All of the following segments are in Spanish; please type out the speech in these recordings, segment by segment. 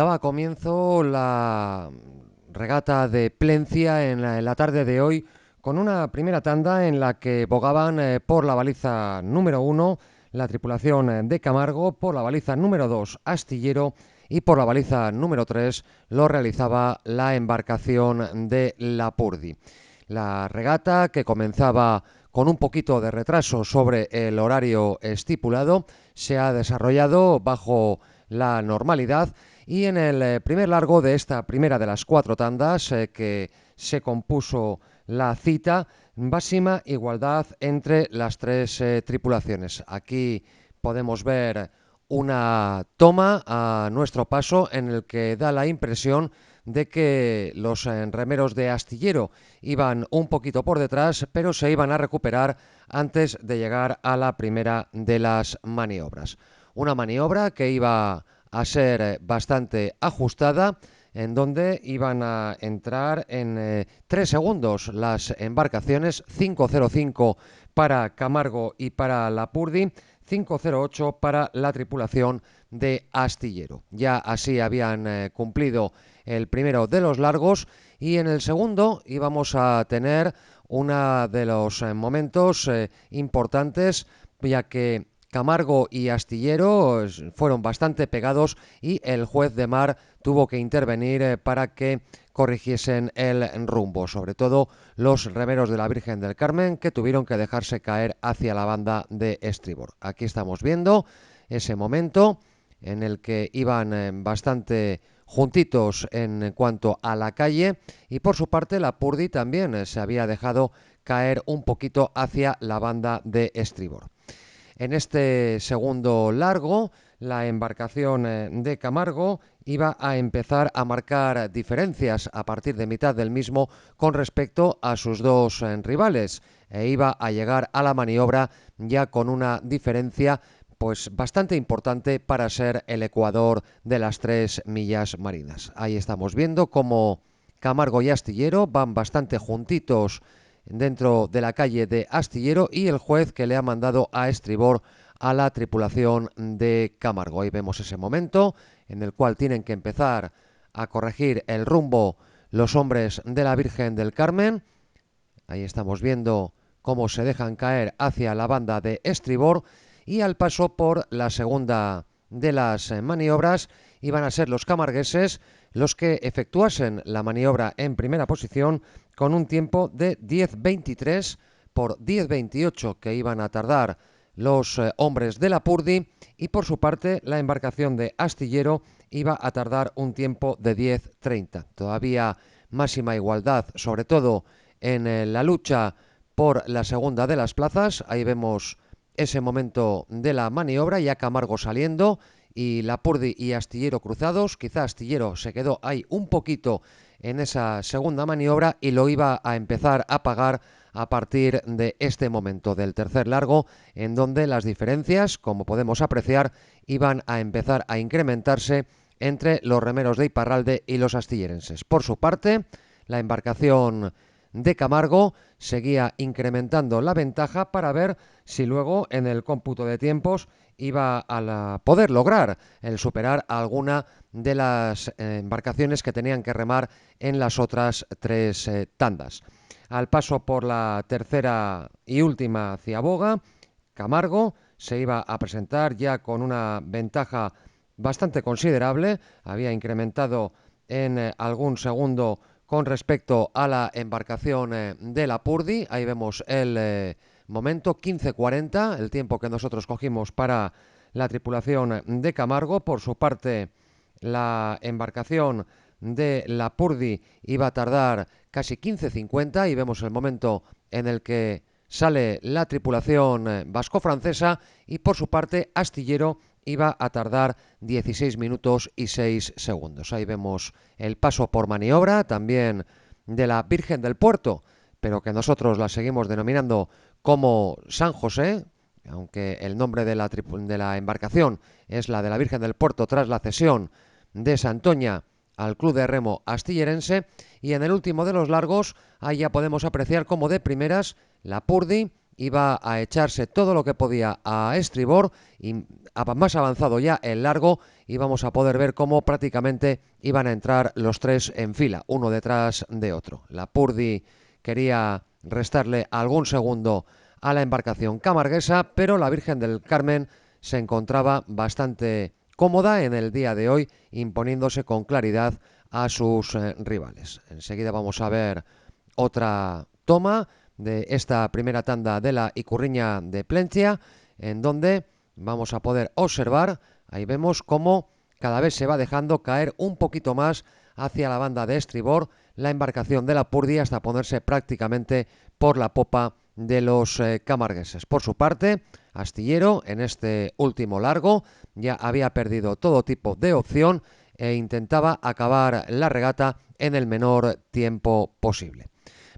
daba comienzo la regata de Plencia en la tarde de hoy con una primera tanda en la que bogaban por la baliza número 1 la tripulación de Camargo, por la baliza número 2 Astillero y por la baliza número 3 lo realizaba la embarcación de Lapurdi. La regata, que comenzaba con un poquito de retraso sobre el horario estipulado, se ha desarrollado bajo la normalidad y en el primer largo de esta primera de las 4 tandas que se compuso la cita, máxima igualdad entre las tres tripulaciones. Aquí podemos ver una toma a nuestro paso en el que da la impresión de que los remeros de Astillero iban un poquito por detrás, pero se iban a recuperar antes de llegar a la primera de las maniobras. Una maniobra que iba a ser bastante ajustada, en donde iban a entrar en 3 segundos las embarcaciones, 5.05 para Camargo y para Lapurdi, 5.08 para la tripulación de Astillero. Ya así habían cumplido el primero de los largos y en el segundo íbamos a tener uno de los momentos importantes, ya que Camargo y Astillero fueron bastante pegados y el juez de mar tuvo que intervenir para que corrigiesen el rumbo, sobre todo los remeros de la Virgen del Carmen, que tuvieron que dejarse caer hacia la banda de estribor. Aquí estamos viendo ese momento en el que iban bastante juntitos en cuanto a la calle, y por su parte Lapurdi también se había dejado caer un poquito hacia la banda de estribor. En este segundo largo, la embarcación de Camargo iba a empezar a marcar diferencias a partir de mitad del mismo con respecto a sus dos rivales, e iba a llegar a la maniobra ya con una diferencia pues bastante importante para ser el ecuador de las 3 millas marinas. Ahí estamos viendo cómo Camargo y Astillero van bastante juntitos dentro de la calle de Astillero y el juez que le ha mandado a estribor a la tripulación de Camargo. Ahí vemos ese momento en el cual tienen que empezar a corregir el rumbo los hombres de la Virgen del Carmen. Ahí estamos viendo cómo se dejan caer hacia la banda de estribor, y al paso por la segunda de las maniobras iban a ser los camargueses los que efectuasen la maniobra en primera posición con un tiempo de 10.23 por 10.28 que iban a tardar los hombres de Lapurdi, y por su parte la embarcación de Astillero iba a tardar un tiempo de 10.30. Todavía máxima igualdad, sobre todo en la lucha por la segunda de las plazas. Ahí vemos ese momento de la maniobra, ya Camargo saliendo y Lapurdi y Astillero cruzados. Quizá Astillero se quedó ahí un poquito en esa segunda maniobra y lo iba a empezar a pagar a partir de este momento del tercer largo, en donde las diferencias, como podemos apreciar, iban a empezar a incrementarse entre los remeros de Iparralde y los astillerenses. Por su parte, la embarcación de Camargo seguía incrementando la ventaja para ver si luego en el cómputo de tiempos iba a poder lograr el superar a alguna de las embarcaciones que tenían que remar en las otras tres tandas. Al paso por la tercera y última ciaboga, Camargo se iba a presentar ya con una ventaja bastante considerable, había incrementado en algún segundo con respecto a la embarcación de Lapurdi. Ahí vemos el momento 15.40, el tiempo que nosotros cogimos para la tripulación de Camargo. Por su parte, la embarcación de Lapurdi iba a tardar casi 15.50, y vemos el momento en el que sale la tripulación vasco-francesa, y por su parte Astillero iba a tardar 16 minutos y 6 segundos. Ahí vemos el paso por maniobra también de la Virgen del Puerto, pero que nosotros la seguimos denominando como San José, aunque el nombre de la embarcación es la de la Virgen del Puerto tras la cesión de Santoña al Club de Remo Astillerense. Y en el último de los largos, ahí ya podemos apreciar cómo de primeras Lapurdi iba a echarse todo lo que podía a estribor y más avanzado ya el largo íbamos a poder ver cómo prácticamente iban a entrar los tres en fila, uno detrás de otro. La Purdy quería restarle algún segundo a la embarcación camarguesa, pero la Virgen del Carmen se encontraba bastante cómoda en el día de hoy, imponiéndose con claridad a sus rivales. Enseguida vamos a ver otra toma de esta primera tanda de la Icurriña de Plentzia, en donde vamos a poder observar, ahí vemos cómo cada vez se va dejando caer un poquito más hacia la banda de estribor la embarcación de la Purdy hasta ponerse prácticamente por la popa de los camargueses. Por su parte, Astillero en este último largo ya había perdido todo tipo de opción e intentaba acabar la regata en el menor tiempo posible.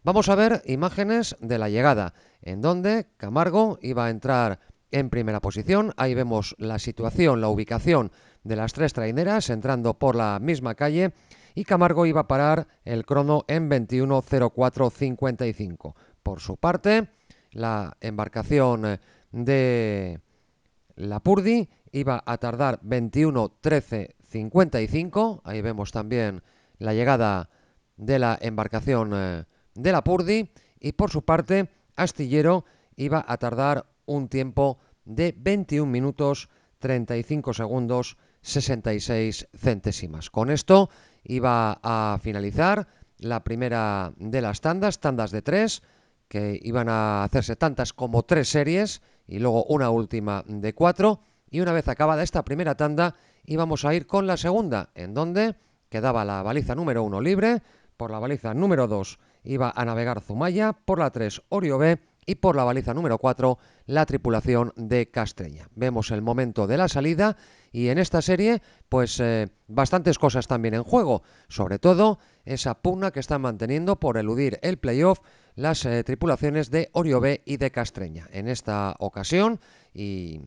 Vamos a ver imágenes de la llegada, en donde Camargo iba a entrar en primera posición. Ahí vemos la situación, la ubicación de las tres traineras entrando por la misma calle y Camargo iba a parar el crono en 21:04:55. Por su parte, la embarcación de la Purdy iba a tardar 21:13:55. Ahí vemos también la llegada de la embarcación de la Purdy. Y por su parte, Astillero iba a tardar un tiempo de 21 minutos 35 segundos 66 centésimas. Con esto iba a finalizar la primera de las tandas de tres, que iban a hacerse tantas como tres series y luego una última de cuatro. Y una vez acabada esta primera tanda, íbamos a ir con la segunda, en donde quedaba la baliza número 1 libre. Por la baliza número 2 iba a navegar Zumaya, por la 3 Orio B y por la baliza número 4 la tripulación de Castreña. Vemos el momento de la salida y en esta serie pues bastantes cosas también en juego, sobre todo esa pugna que están manteniendo por eludir el playoff las tripulaciones de Orio B y de Castreña. En esta ocasión y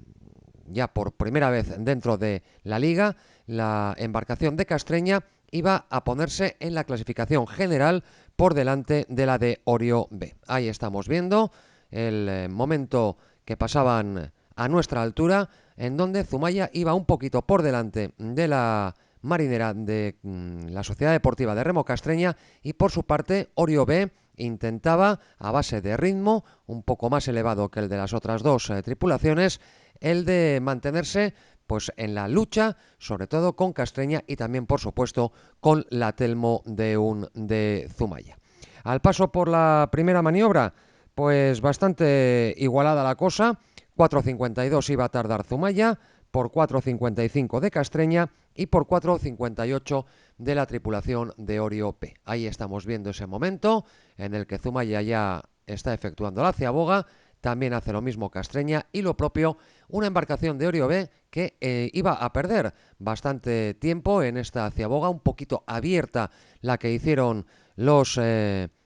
ya por primera vez dentro de la liga, la embarcación de Castreña iba a ponerse en la clasificación general por delante de la de Orio B. Ahí estamos viendo el momento que pasaban a nuestra altura, en donde Zumaya iba un poquito por delante de la marinera de la Sociedad Deportiva de Remo Castreña y por su parte Orio B intentaba, a base de ritmo un poco más elevado que el de las otras dos tripulaciones, el de mantenerse pues en la lucha, sobre todo con Castreña y también, por supuesto, con la Telmo de Zumaya. Al paso por la primera maniobra, pues bastante igualada la cosa. 4:52 iba a tardar Zumaya, por 4:55 de Castreña y por 4:58 de la tripulación de Orio P. Ahí estamos viendo ese momento en el que Zumaya ya está efectuando la ciaboga. También hace lo mismo Castreña y lo propio una embarcación de Orio B que iba a perder bastante tiempo en esta ciaboga, un poquito abierta la que hicieron los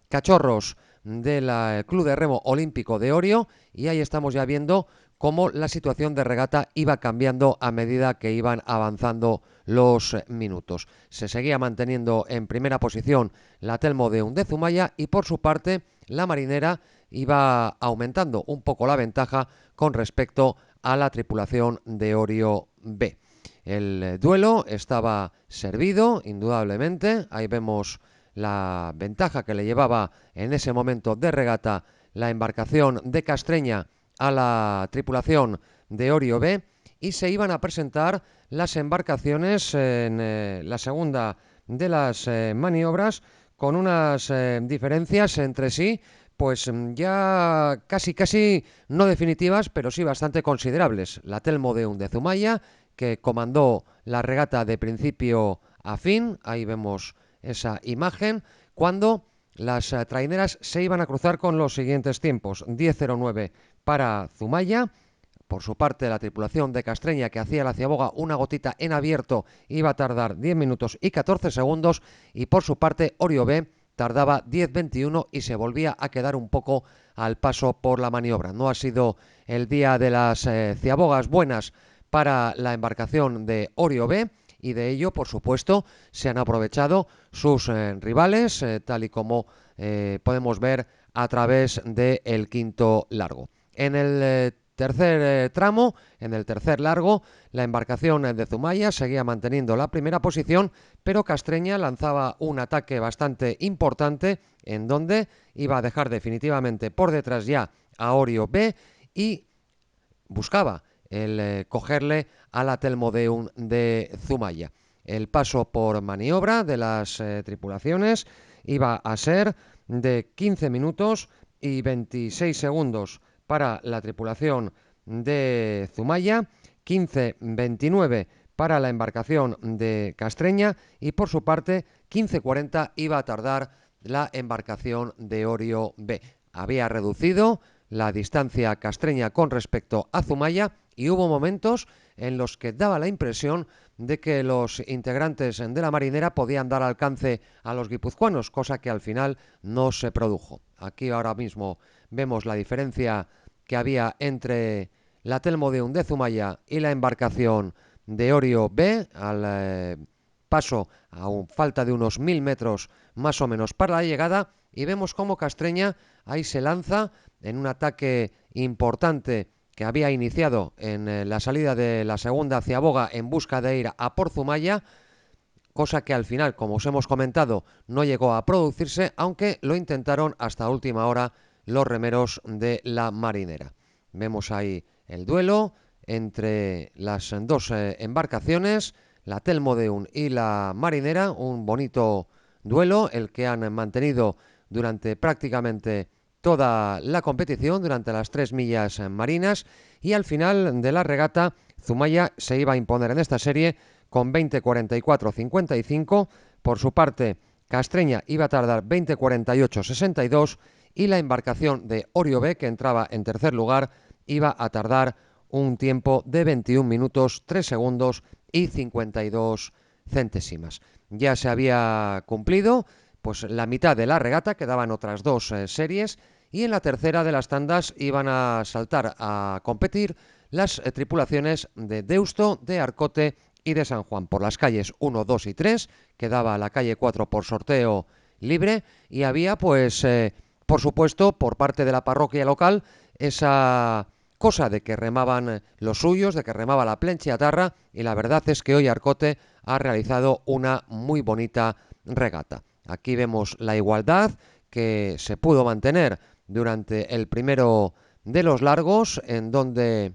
cachorros del Club de Remo Olímpico de Orio, y ahí estamos ya viendo cómo la situación de regata iba cambiando a medida que iban avanzando los minutos. Se seguía manteniendo en primera posición la Telmo de Zumaya y por su parte la marinera iba aumentando un poco la ventaja con respecto a la tripulación de Orio B. El duelo estaba servido, indudablemente. Ahí vemos la ventaja que le llevaba en ese momento de regata la embarcación de Castreña a la tripulación de Orio B, y se iban a presentar las embarcaciones en la segunda de las maniobras con unas diferencias entre sí pues ya casi no definitivas, pero sí bastante considerables. La Telmo de Zumaya, que comandó la regata de principio a fin, ahí vemos esa imagen, cuando las traineras se iban a cruzar con los siguientes tiempos: 10:09 para Zumaya. Por su parte, la tripulación de Castreña, que hacía la ciaboga una gotita en abierto, iba a tardar 10 minutos y 14 segundos. Y por su parte, Orio B tardaba 10:21 y se volvía a quedar un poco al paso por la maniobra. No ha sido el día de las ciabogas buenas para la embarcación de Orio B, y de ello, por supuesto, se han aprovechado sus rivales, tal y como podemos ver a través del quinto largo. En el tercer tramo, en el tercer largo, la embarcación de Zumaya seguía manteniendo la primera posición, pero Castreña lanzaba un ataque bastante importante en donde iba a dejar definitivamente por detrás ya a Orio B y buscaba el cogerle a la Telmodeum de Zumaya. El paso por maniobra de las tripulaciones iba a ser de 15 minutos y 26 segundos para la tripulación de Zumaya, 15:29 para la embarcación de Castreña y por su parte 15:40 iba a tardar la embarcación de Orio B. Había reducido la distancia castreña con respecto a Zumaya y hubo momentos en los que daba la impresión de que los integrantes de la marinera podían dar alcance a los guipuzcoanos, cosa que al final no se produjo. Aquí ahora mismo vemos la diferencia que había entre la Telmodeum de Zumaya y la embarcación de Orio B al paso a falta de unos 1000 metros más o menos para la llegada y vemos cómo Castreña ahí se lanza en un ataque importante que había iniciado en la salida de la segunda Ciaboga en busca de ir a por Zumaya, cosa que al final, como os hemos comentado, no llegó a producirse, aunque lo intentaron hasta última hora los remeros de la marinera. Vemos ahí el duelo entre las dos embarcaciones, la Telmodeum y la marinera, un bonito duelo, el que han mantenido durante prácticamente toda la competición, durante las 3 millas marinas, y al final de la regata Zumaya se iba a imponer en esta serie con 20:44:55. Por su parte, Castreña iba a tardar 20:48:62 y la embarcación de Orio B, que entraba en tercer lugar, iba a tardar un tiempo de 21 minutos 3 segundos y 52 centésimas. Ya se había cumplido pues la mitad de la regata, quedaban otras dos series y en la tercera de las tandas iban a saltar a competir las tripulaciones de Deusto, de Arcote y de San Juan. Por las calles 1, 2 y 3 quedaba la calle 4 por sorteo libre y había pues por supuesto por parte de la parroquia local esa cosa de que remaban los suyos, de que remaba la Plenchiatarra y la verdad es que hoy Arcote ha realizado una muy bonita regata. Aquí vemos la igualdad que se pudo mantener durante el primero de los largos, en donde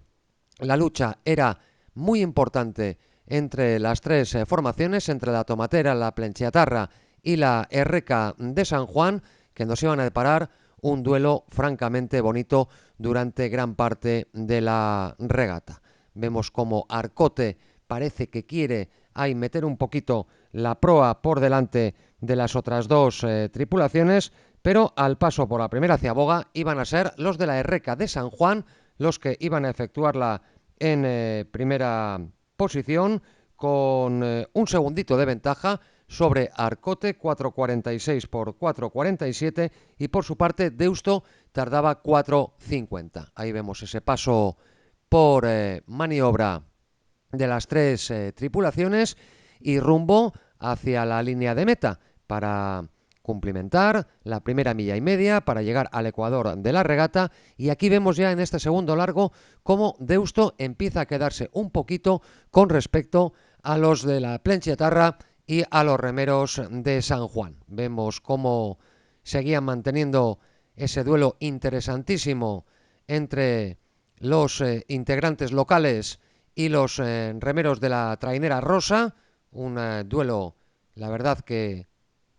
la lucha era muy importante entre las tres formaciones, entre la Tomatera, la Plenchiatarra y la Erreca de San Juan, que nos iban a deparar un duelo francamente bonito durante gran parte de la regata. Vemos como Arcote parece que quiere ahí meter un poquito la proa por delante de las otras dos tripulaciones, pero al paso por la primera Ciaboga iban a ser los de la Erreca de San Juan los que iban a efectuarla en primera posición con un segundito de ventaja sobre Arcote, 4:46 por 4:47 y por su parte Deusto tardaba 4:50. Ahí vemos ese paso por maniobra de las tres tripulaciones y rumbo hacia la línea de meta para cumplimentar la primera milla y media para llegar al ecuador de la regata y aquí vemos ya en este segundo largo cómo Deusto empieza a quedarse un poquito con respecto a los de la Plenchiatarra y a los remeros de San Juan. Vemos cómo seguían manteniendo ese duelo interesantísimo entre los integrantes locales y los remeros de la trainera rosa, un duelo, la verdad que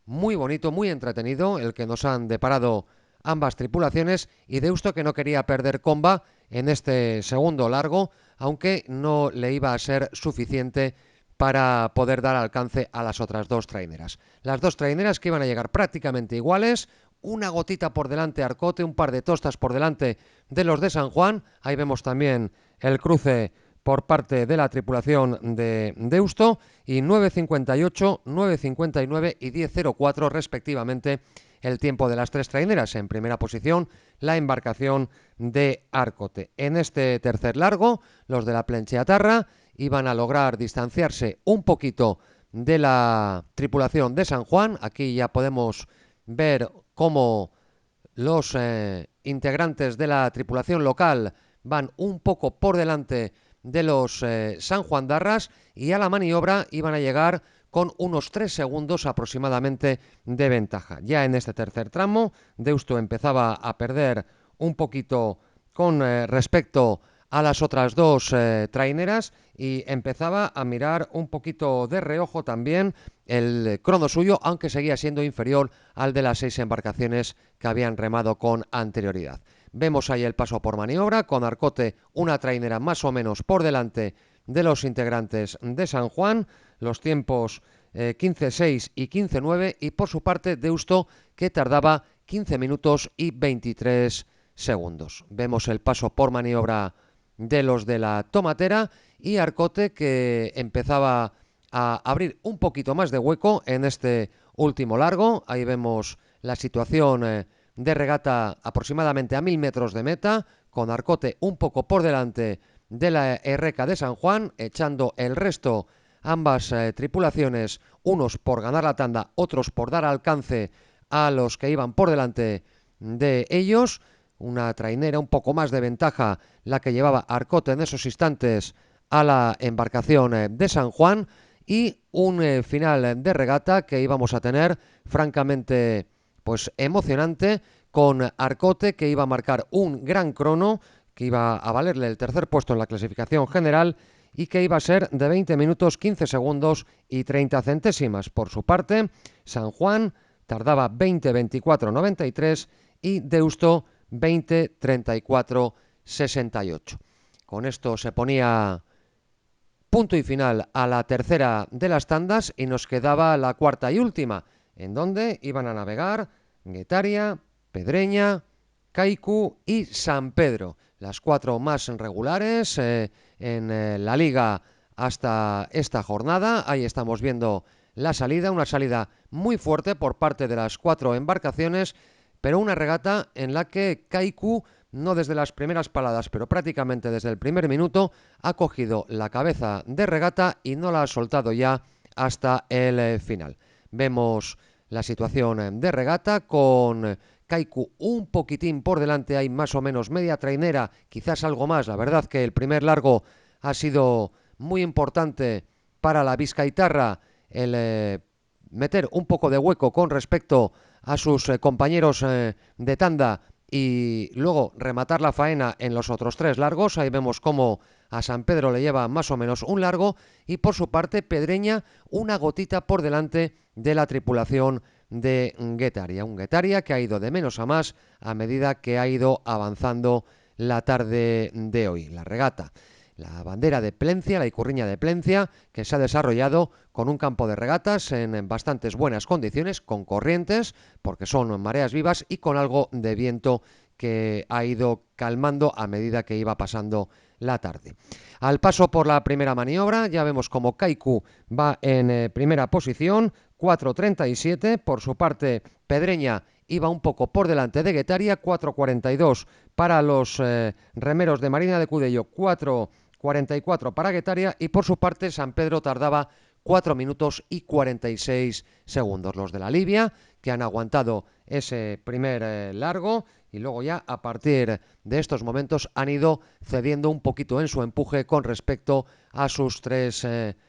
muy bonito, muy entretenido, el que nos han deparado ambas tripulaciones y Deusto que no quería perder comba en este segundo largo, aunque no le iba a ser suficiente para poder dar alcance a las otras dos traineras. Las dos traineras que iban a llegar prácticamente iguales, una gotita por delante Arcote, un par de tostas por delante de los de San Juan, ahí vemos también el cruce por parte de la tripulación de Deusto y 9:58, 9:59 y 10:04 respectivamente el tiempo de las tres traineras. En primera posición la embarcación de Arcote. En este tercer largo los de la Plenchiatarra iban a lograr distanciarse un poquito de la tripulación de San Juan. Aquí ya podemos ver cómo Los integrantes de la tripulación local van un poco por delante de los San Juan Darras y a la maniobra iban a llegar con unos 3 segundos aproximadamente de ventaja. Ya en este tercer tramo, Deusto empezaba a perder un poquito con respecto a las otras dos traineras y empezaba a mirar un poquito de reojo también el crono suyo, aunque seguía siendo inferior al de las 6 embarcaciones que habían remado con anterioridad. Vemos ahí el paso por maniobra con Arcote, una trainera más o menos por delante de los integrantes de San Juan, los tiempos 15-6 y 15-9 y por su parte Deusto que tardaba 15 minutos y 23 segundos. Vemos el paso por maniobra de los de la tomatera y Arcote que empezaba a abrir un poquito más de hueco en este último largo. Ahí vemos la situación de regata aproximadamente a 1000 metros de meta, con Arcote un poco por delante de la Erreca de San Juan, echando el resto ambas tripulaciones, unos por ganar la tanda, otros por dar alcance a los que iban por delante de ellos. Una trainera un poco más de ventaja la que llevaba Arcote en esos instantes a la embarcación de San Juan y un final de regata que íbamos a tener francamente pues emocionante, con Arcote que iba a marcar un gran crono que iba a valerle el tercer puesto en la clasificación general y que iba a ser de 20 minutos 15 segundos y 30 centésimas. Por su parte, San Juan tardaba 20-24-93 y Deusto 20-34-68. Con esto se ponía punto y final a la tercera de las tandas y nos quedaba la cuarta y última, en donde iban a navegar Guetaria, Pedreña, Kaiku y San Pedro, las cuatro más regulares en la liga hasta esta jornada. Ahí estamos viendo la salida, una salida muy fuerte por parte de las cuatro embarcaciones, pero una regata en la que Kaiku, no desde las primeras paladas, pero prácticamente desde el primer minuto, ha cogido la cabeza de regata y no la ha soltado ya hasta el final. Vemos la situación de regata con Kaiku un poquitín por delante, hay más o menos media trainera, quizás algo más. La verdad que el primer largo ha sido muy importante para la Vizcaitarra, el meter un poco de hueco con respecto a sus compañeros de tanda y luego rematar la faena en los otros tres largos. Ahí vemos cómo a San Pedro le lleva más o menos un largo y por su parte Pedreña una gotita por delante de la tripulación de Guetaria. Un Guetaria que ha ido de menos a más a medida que ha ido avanzando la tarde de hoy. La regata, la bandera de Plencia, la Icurriña de Plencia, que se ha desarrollado con un campo de regatas en bastantes buenas condiciones, con corrientes, porque son mareas vivas, y con algo de viento que ha ido calmando a medida que iba pasando la tarde. Al paso por la primera maniobra, ya vemos como Kaiku va en primera posición, 4.37, por su parte Pedreña iba un poco por delante de Guetaria, 4.42 para los remeros de Marina de Cudello, 4.44 para Guetaria y por su parte San Pedro tardaba 4 minutos y 46 segundos. Los de la Libia que han aguantado ese primer largo y luego ya a partir de estos momentos han ido cediendo un poquito en su empuje con respecto a sus tres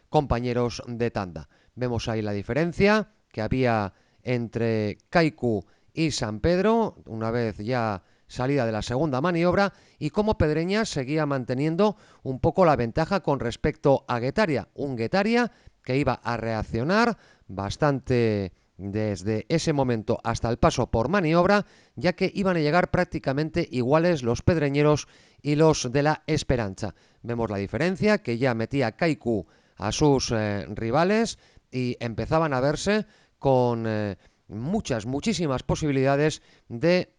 compañeros de tanda. Vemos ahí la diferencia que había entre Kaiku y San Pedro, una vez ya salida de la segunda maniobra, y cómo Pedreña seguía manteniendo un poco la ventaja con respecto a Guetaria. Un Guetaria que iba a reaccionar bastante desde ese momento hasta el paso por maniobra, ya que iban a llegar prácticamente iguales los pedreñeros y los de la Esperanza. Vemos la diferencia, que ya metía Kaiku a sus rivales y empezaban a verse con muchísimas posibilidades de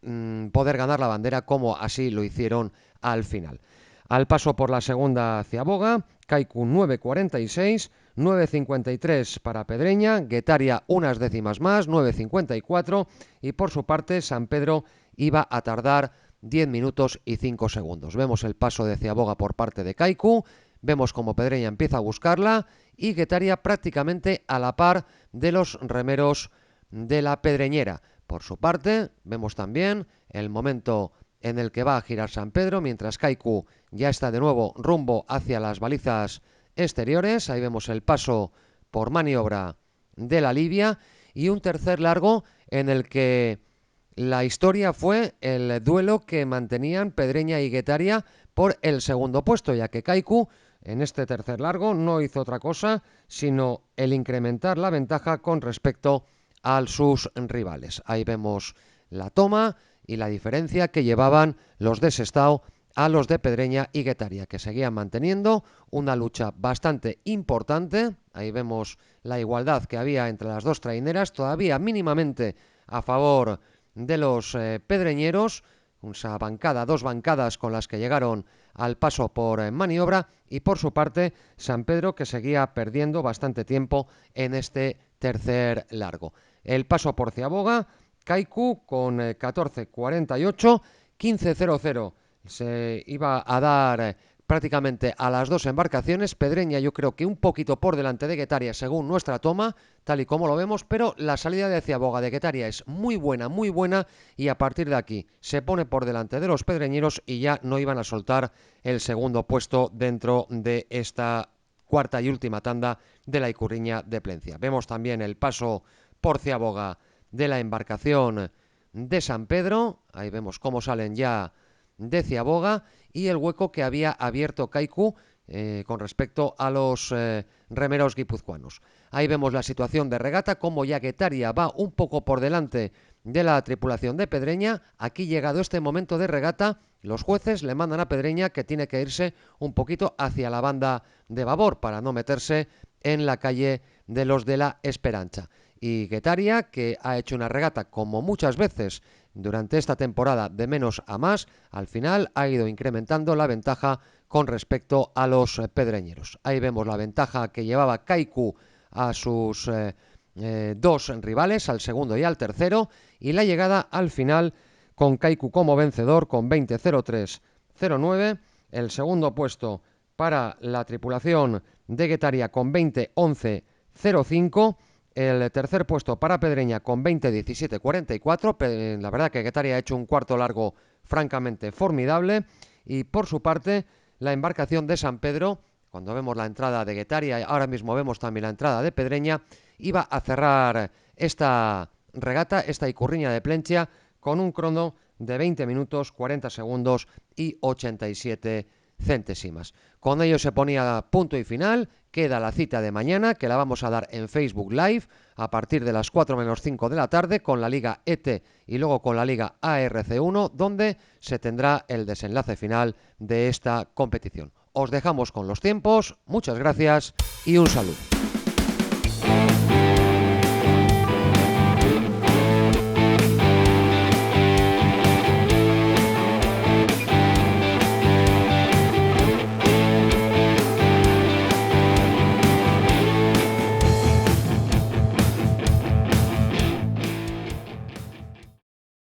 poder ganar la bandera, como así lo hicieron al final. Al paso por la segunda ciaboga, Kaiku 9.46, 9.53 para Pedreña, Guetaria unas décimas más, 9.54 y por su parte San Pedro iba a tardar 10 minutos y 5 segundos. Vemos el paso de ciaboga por parte de Kaiku, vemos como Pedreña empieza a buscarla y Guetaria prácticamente a la par de los remeros de la Pedreñera. Por su parte, vemos también el momento en el que va a girar San Pedro, mientras Kaiku ya está de nuevo rumbo hacia las balizas exteriores. Ahí vemos el paso por maniobra de la Libia y un tercer largo en el que la historia fue el duelo que mantenían Pedreña y Guetaria por el segundo puesto, ya que Kaiku en este tercer largo no hizo otra cosa sino el incrementar la ventaja con respecto a sus rivales. Ahí vemos la toma y la diferencia que llevaban los de Sestao a los de Pedreña y Guetaria, que seguían manteniendo una lucha bastante importante. Ahí vemos la igualdad que había entre las dos traineras, todavía mínimamente a favor de los pedreñeros, una bancada, dos bancadas con las que llegaron al paso por maniobra, y por su parte San Pedro, que seguía perdiendo bastante tiempo en este tercer largo. El paso por Ciaboga, Kaiku con 14.48, 15.00 se iba a dar prácticamente a las dos embarcaciones. Pedreña yo creo que un poquito por delante de Guetaria según nuestra toma, tal y como lo vemos, pero la salida de Ciaboga de Guetaria es muy buena, y a partir de aquí se pone por delante de los pedreñeros y ya no iban a soltar el segundo puesto dentro de esta cuarta y última tanda de la Ikurriña de Plencia. Vemos también el paso por Ciaboga de la embarcación de San Pedro. Ahí vemos cómo salen ya de Ciaboga y el hueco que había abierto Kaiku con respecto a los remeros guipuzcoanos. Ahí vemos la situación de regata, como ya Guetaria va un poco por delante de la tripulación de Pedreña. Aquí, llegado este momento de regata, los jueces le mandan a Pedreña que tiene que irse un poquito hacia la banda de babor para no meterse en la calle de los de la Esperanza. Y Guetaria, que ha hecho una regata como muchas veces durante esta temporada de menos a más, al final ha ido incrementando la ventaja con respecto a los pedreñeros. Ahí vemos la ventaja que llevaba Kaiku a sus dos rivales, al segundo y al tercero, y la llegada al final con Kaiku como vencedor con 20.03.09, el segundo puesto para la tripulación de Guetaria con 20.11.05, el tercer puesto para Pedreña con 20.17.44. La verdad que Guetaria ha hecho un cuarto largo francamente formidable. Y por su parte, la embarcación de San Pedro, cuando vemos la entrada de Guetaria, ahora mismo vemos también la entrada de Pedreña, iba a cerrar esta regata, esta Ikurriña de Plencia, con un crono de 20 minutos, 40 segundos y 87 centésimas. Con ello se ponía punto y final. Queda la cita de mañana, que la vamos a dar en Facebook Live a partir de las 4 menos 5 de la tarde, con la Liga ET y luego con la Liga ARC1, donde se tendrá el desenlace final de esta competición. Os dejamos con los tiempos, muchas gracias y un saludo.